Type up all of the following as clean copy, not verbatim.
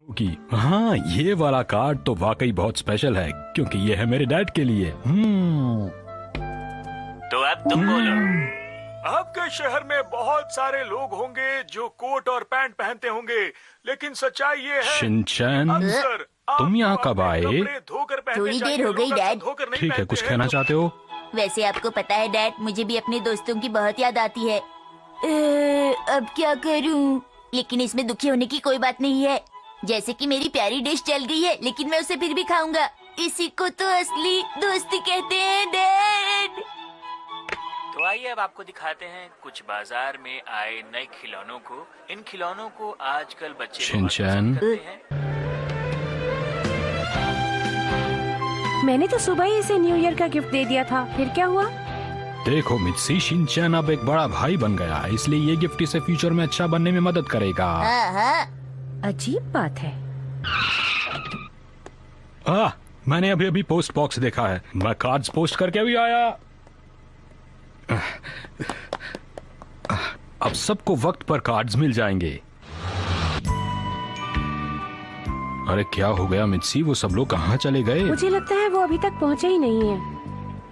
कि हाँ, ये वाला कार्ड तो वाकई बहुत स्पेशल है क्योंकि ये है मेरे डैड के लिए। तो अब तुम बोलो। आपके शहर में बहुत सारे लोग होंगे जो कोट और पैंट पहनते होंगे, लेकिन सच्चाई ये है शिनचैन, अक्सर तुम यहाँ आपको कब अपने आए? कपड़े धोकर पहनने थोड़ी देर चाहिए, हो गई, लोग अक्सर डैड। धोकर नहीं ठीक है, पहनते कुछ हैं। कहना चाहते हो? वैसे आपको पता है डैड, मुझे भी अपने दोस्तों की बहुत याद आती है। अब क्या करूं? लेकिन इसमें दुखी होने की कोई बात नहीं है। जैसे कि मेरी प्यारी डिश चल गई है, लेकिन मैं उसे फिर भी खाऊंगा। इसी को तो असली दोस्ती कहते हैं डैड। तो आइए अब आपको दिखाते हैं कुछ बाजार में आए नए खिलौनों को। इन खिलौनों को आजकल बच्चे बहुत शिनचैन। पसंद करते हैं। मैंने तो सुबह ही इसे न्यू ईयर का गिफ्ट दे दिया था, फिर क्या हुआ? देखो मित्सी, शिनचैन अब एक बड़ा भाई बन गया है, इसलिए ये गिफ्ट इसे फ्यूचर में अच्छा बनने में मदद करेगा। हाँ हाँ, अजीब बात है। मैंने अभी अभी पोस्ट बॉक्स देखा है, मैं कार्ड्स पोस्ट करके भी आया। अब सबको वक्त पर कार्ड्स मिल जाएंगे। अरे क्या हो गया मित्सी, वो सब लोग कहाँ चले गए? मुझे लगता है वो अभी तक पहुँचे ही नहीं है।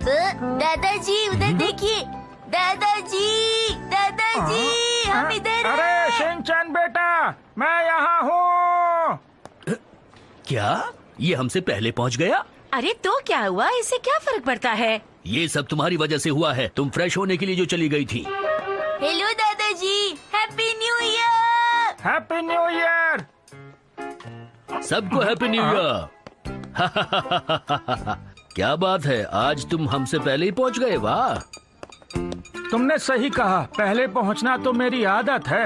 दादाजी उधर देखिए। दादाजी, दादाजी, हम इधर अरे हैं। शिनचैन बेटा, मैं यहाँ हूँ। क्या ये हमसे पहले पहुंच गया? अरे तो क्या हुआ, इससे क्या फर्क पड़ता है? ये सब तुम्हारी वजह से हुआ है। तुम फ्रेश होने के लिए जो चली गई थी। हेलो दादाजी, happy new year. Happy new year. सबको हैप्पी न्यू ईयर। क्या बात है, आज तुम हमसे पहले ही पहुंच गए। वाह, तुमने सही कहा, पहले पहुँचना तो मेरी आदत है।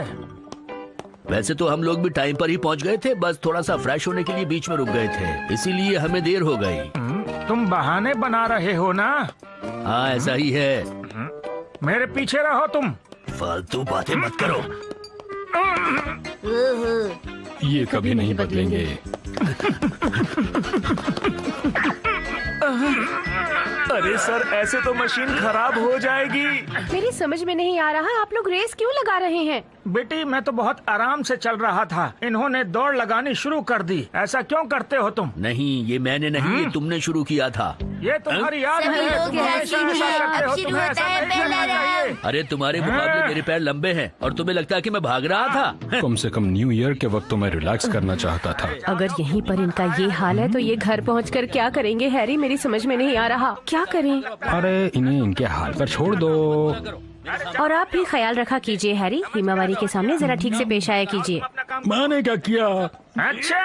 वैसे तो हम लोग भी टाइम पर ही पहुंच गए थे, बस थोड़ा सा फ्रेश होने के लिए बीच में रुक गए थे, इसीलिए हमें देर हो गई। तुम बहाने बना रहे हो ना? हाँ ऐसा ही है। मेरे पीछे रहो तुम। फालतू बातें मत करो। ओहो, ये कभी नहीं बदलेंगे। अरे सर, ऐसे तो मशीन खराब हो जाएगी। मेरी समझ में नहीं आ रहा, आप लोग रेस क्यों लगा रहे हैं? बेटी, मैं तो बहुत आराम से चल रहा था, इन्होंने दौड़ लगानी शुरू कर दी। ऐसा क्यों करते हो तुम? नहीं, ये मैंने नहीं, ये तुमने शुरू किया था। ये तुम्हारी याद सभी है, लोग तुम हमेशा हंसी ऐसा हैं। करते अब हो, शुरू तुम्हें होता ऐसा है नहीं पहला करना चाहिए। अरे तुम्हारे मुकाबले मेरे पैर लंबे हैं और तुम्हें लगता है कि मैं भाग रहा था। कम से कम न्यू ईयर के वक्त तो मैं रिलैक्स करना चाहता था। अगर यहीं पर इनका ये हाल है तो ये घर पहुंचकर क्या करेंगे हैरी? मेरी समझ में नहीं आ रहा, क्या करें? अरे इन्हें इनके हाल पर छोड़ दो। और आप भी ख्याल रखा कीजिए हैरी, हिमावारी के सामने जरा ठीक से पेश आया कीजिए। मैंने क्या किया? अच्छा,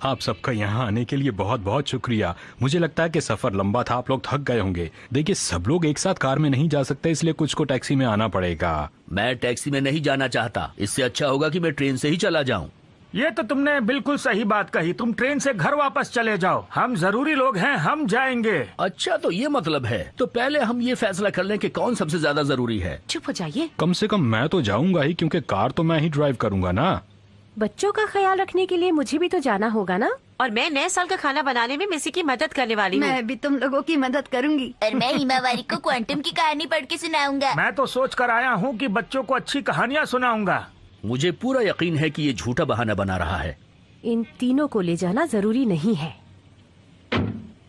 आप सबका यहाँ आने के लिए बहुत बहुत शुक्रिया। मुझे लगता है कि सफर लंबा था, आप लोग थक गए होंगे। देखिए, सब लोग एक साथ कार में नहीं जा सकते, इसलिए कुछ को टैक्सी में आना पड़ेगा। मैं टैक्सी में नहीं जाना चाहता, इससे अच्छा होगा कि मैं ट्रेन से ही चला जाऊं। ये तो तुमने बिल्कुल सही बात कही। तुम ट्रेन से घर वापस चले जाओ, हम जरूरी लोग हैं, हम जाएंगे। अच्छा, तो ये मतलब है। तो पहले हम ये फैसला कर लें कि कौन सबसे ज्यादा जरूरी है। चुप हो जाइए। कम से कम मैं तो जाऊंगा ही, क्योंकि कार तो मैं ही ड्राइव करूंगा ना। बच्चों का ख्याल रखने के लिए मुझे भी तो जाना होगा ना। और मैं नए साल का खाना बनाने में मिसी की मदद करने वाली हूँ। मैं भी तुम लोगों की मदद करूंगी। और मैं हिमावारी को क्वांटम की कहानी पढ़ के सुनाऊंगा। मैं तो सोच कर आया हूँ कि बच्चों को अच्छी कहानियाँ सुनाऊंगा। मुझे पूरा यकीन है कि ये झूठा बहाना बना रहा है। इन तीनों को ले जाना जरूरी नहीं है।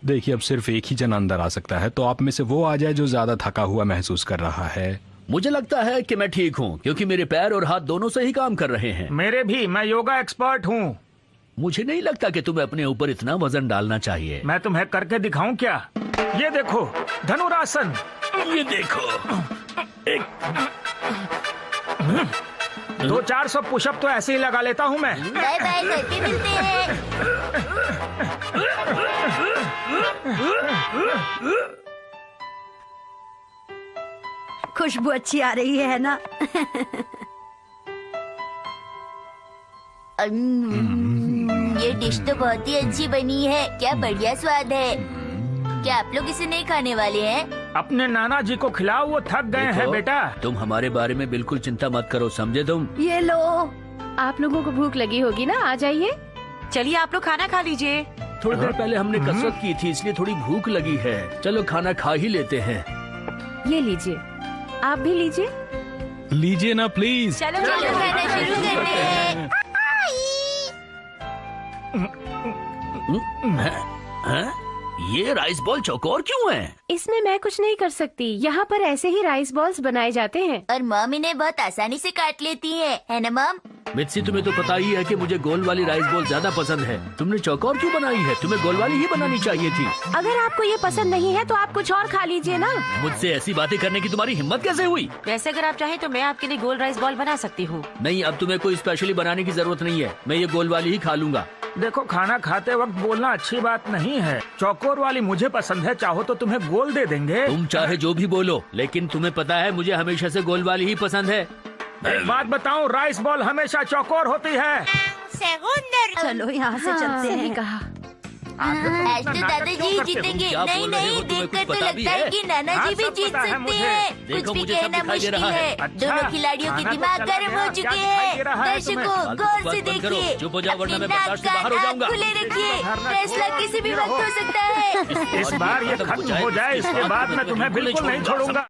देखिए, अब सिर्फ एक ही जन अंदर आ सकता है, तो आप में से वो आ जाए जो ज्यादा थका हुआ महसूस कर रहा है। मुझे लगता है कि मैं ठीक हूँ, क्योंकि मेरे पैर और हाथ दोनों से ही काम कर रहे हैं। मेरे भी, मैं योगा एक्सपर्ट हूँ। मुझे नहीं लगता कि तुम्हें अपने ऊपर इतना वजन डालना चाहिए। मैं तुम्हें करके दिखाऊं क्या? ये देखो, धनुरासन। ये देखो, 200-400 पुशअप तो ऐसे ही लगा लेता हूँ मैं। बाय बाय, करके मिलते हैं। खुशबू अच्छी आ रही है ना? ये डिश तो बहुत ही अच्छी बनी है। क्या बढ़िया स्वाद है। क्या आप लोग इसे नहीं खाने वाले हैं? अपने नाना जी को खिलाओ, वो थक गए हैं देखो, बेटा। तुम हमारे बारे में बिल्कुल चिंता मत करो, समझे तुम? ये लो। आप लोगों को भूख लगी होगी ना, आ जाइए। चलिए आप लोग खाना खा लीजिए। थोड़ी देर पहले हमने कसरत की थी, इसलिए थोड़ी भूख लगी है। चलो खाना खा ही लेते हैं। ये लीजिए, आप भी लीजिए। लीजिए ना प्लीज। चलो चलो खाना शुरू करते हैं? ये राइस बॉल चौकोर क्यों है? इसमें मैं कुछ नहीं कर सकती। यहाँ पर ऐसे ही राइस बॉल्स बनाए जाते हैं। और मॉम इन्हें बहुत आसानी से काट लेती है ना मॉम? मित्सी, तुम्हें तो पता ही है कि मुझे गोल वाली राइस बॉल ज्यादा पसंद है। तुमने चौकोर क्यों बनाई है? तुम्हें गोल वाली ही बनानी चाहिए थी। अगर आपको ये पसंद नहीं है तो आप कुछ और खा लीजिए ना। मुझसे ऐसी बातें करने की तुम्हारी हिम्मत कैसे हुई? वैसे अगर आप चाहें तो मैं आपके लिए गोल राइस बॉल बना सकती हूँ। नहीं, अब तुम्हें कोई स्पेशली बनाने की जरूरत नहीं है। मैं ये गोल वाली ही खा लूंगा। देखो, खाना खाते वक्त बोलना अच्छी बात नहीं है। चौकोर वाली मुझे पसंद है, चाहो तो तुम्हें गोल दे देंगे। तुम चाहे जो भी बोलो, लेकिन तुम्हें पता है मुझे हमेशा से गोल वाली ही पसंद है। एक बात बताऊं, राइस बॉल हमेशा चौकोर होती है। चलो यहाँ से चलते सही हैं। कहा। आज तो दादाजी ही जीतेंगे। क्या नहीं बोल रहे हो? नहीं, तुम्हें देखकर कुछ तो पता भी लगता है है? कि नाना जी हाँ, भी सब जीत पता है सकते मुझे। हैं। देखो, कुछ भी मुझे सब कहना दिखाई दे मुश्किल रहा है। है। अच्छा, दोनों खिलाड़ियों के खाना तो दिमाग चला गर्म गया, हो क्या चुके दिखाई दे हैं। रहा है तुम्हें? दर्शकों, फालतू गौर बात से बंद करो। देखिए। चुप हो जाओ, वरना अपनी मैं बर्दाश्त से बाहर हो नाक जाऊंगा। खुले रखिए। धरना फैसला छोड़ो, किसी भी रहो। वक्त हो सकता है। इस बार ये खत्म हो जाए, इसके बाद मैं तुम्हें बिल्कुल नहीं छोड़ूंगा।